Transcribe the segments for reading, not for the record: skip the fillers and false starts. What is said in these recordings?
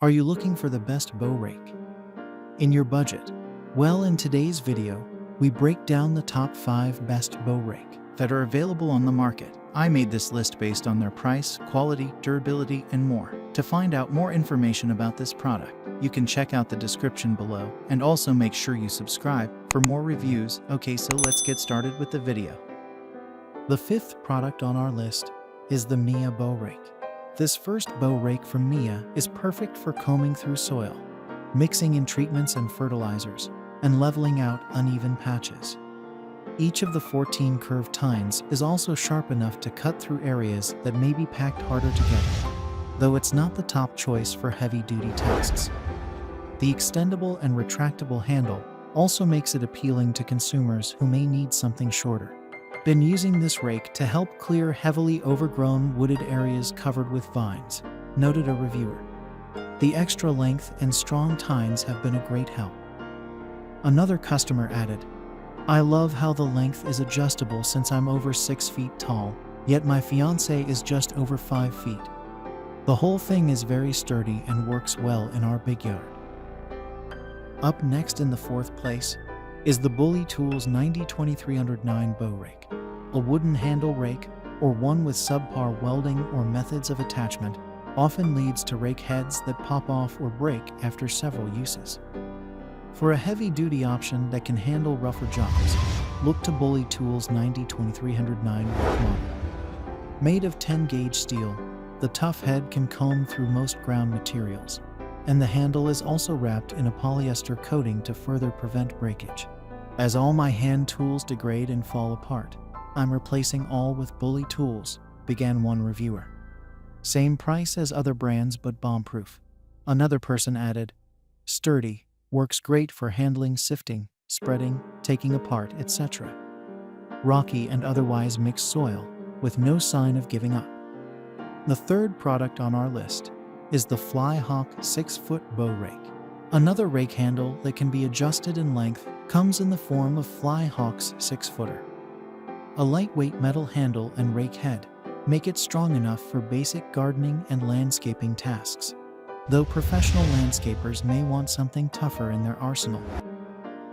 Are you looking for the best bow rake in your budget? Well, in today's video, we break down the top 5 best bow rake that are available on the market. I made this list based on their price, quality, durability, and more. To find out more information about this product, you can check out the description below, and also make sure you subscribe for more reviews. Okay, so let's get started with the video. The 5th product on our list is the MIYA Bow Rake. This first bow rake from MIYA is perfect for combing through soil, mixing in treatments and fertilizers, and leveling out uneven patches. Each of the 14 curved tines is also sharp enough to cut through areas that may be packed harder together, though it's not the top choice for heavy-duty tasks. The extendable and retractable handle also makes it appealing to consumers who may need something shorter. Been using this rake to help clear heavily overgrown wooded areas covered with vines, noted a reviewer. The extra length and strong tines have been a great help. Another customer added, "I love how the length is adjustable since I'm over 6 feet tall, yet my fiance is just over 5 feet. The whole thing is very sturdy and works well in our big yard." Up next in the 4th place is the Bully Tools 90-2309 Bow Rake. A wooden handle rake, or one with subpar welding or methods of attachment, often leads to rake heads that pop off or break after several uses. For a heavy-duty option that can handle rougher jobs, look to Bully Tools 90-2309 Rake model. Made of 10-gauge steel, the tough head can comb through most ground materials, and the handle is also wrapped in a polyester coating to further prevent breakage. As all my hand tools degrade and fall apart, I'm replacing all with Bully Tools, began one reviewer. Same price as other brands but bomb-proof. Another person added, "Sturdy, works great for handling sifting, spreading, taking apart, etc. Rocky and otherwise mixed soil, with no sign of giving up." The 3rd product on our list is the Flyhawk 6-foot bow rake. Another rake handle that can be adjusted in length comes in the form of Flyhawk's 6-footer. A lightweight metal handle and rake head make it strong enough for basic gardening and landscaping tasks, though professional landscapers may want something tougher in their arsenal.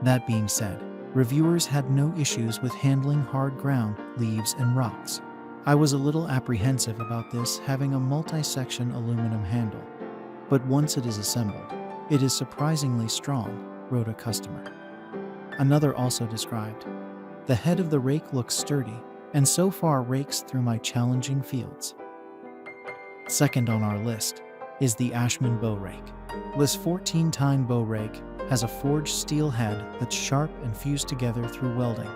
That being said, reviewers had no issues with handling hard ground, leaves, and rocks. I was a little apprehensive about this having a multi-section aluminum handle, but once it is assembled, it is surprisingly strong, wrote a customer. Another also described, "The head of the rake looks sturdy, and so far rakes through my challenging fields." Second on our list is the Ashman Bow Rake. This 14-tine bow rake has a forged steel head that's sharp and fused together through welding,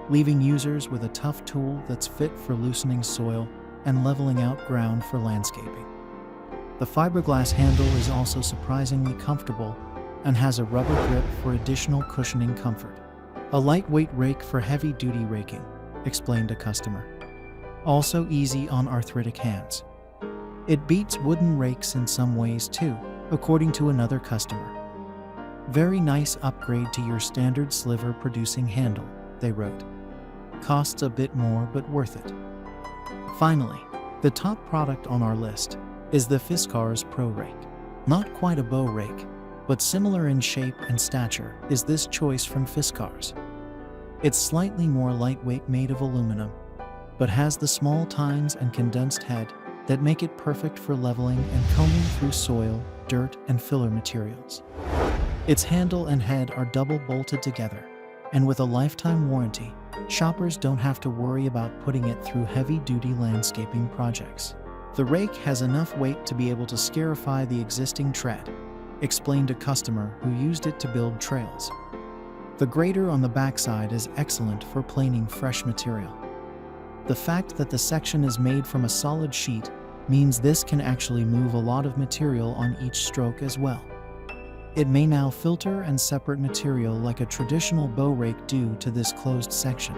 leaving users with a tough tool that's fit for loosening soil and leveling out ground for landscaping. The fiberglass handle is also surprisingly comfortable and has a rubber grip for additional cushioning comfort. "A lightweight rake for heavy-duty raking," explained a customer. "Also easy on arthritic hands. It beats wooden rakes in some ways too," according to another customer. "Very nice upgrade to your standard sliver-producing handle," they wrote. "Costs a bit more but worth it." Finally, the top product on our list is the Fiskars Pro Rake. Not quite a bow rake, but similar in shape and stature is this choice from Fiskars. It's slightly more lightweight, made of aluminum, but has the small tines and condensed head that make it perfect for leveling and combing through soil, dirt, and filler materials. Its handle and head are double bolted together, and with a lifetime warranty, shoppers don't have to worry about putting it through heavy-duty landscaping projects. "The rake has enough weight to be able to scarify the existing tread," explained a customer who used it to build trails. "The grater on the backside is excellent for planing fresh material. The fact that the section is made from a solid sheet means this can actually move a lot of material on each stroke as well. It may now filter and separate material like a traditional bow rake due to this closed section."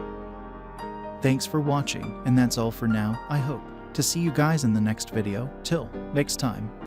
Thanks for watching, and that's all for now. I hope to see you guys in the next video. Till next time.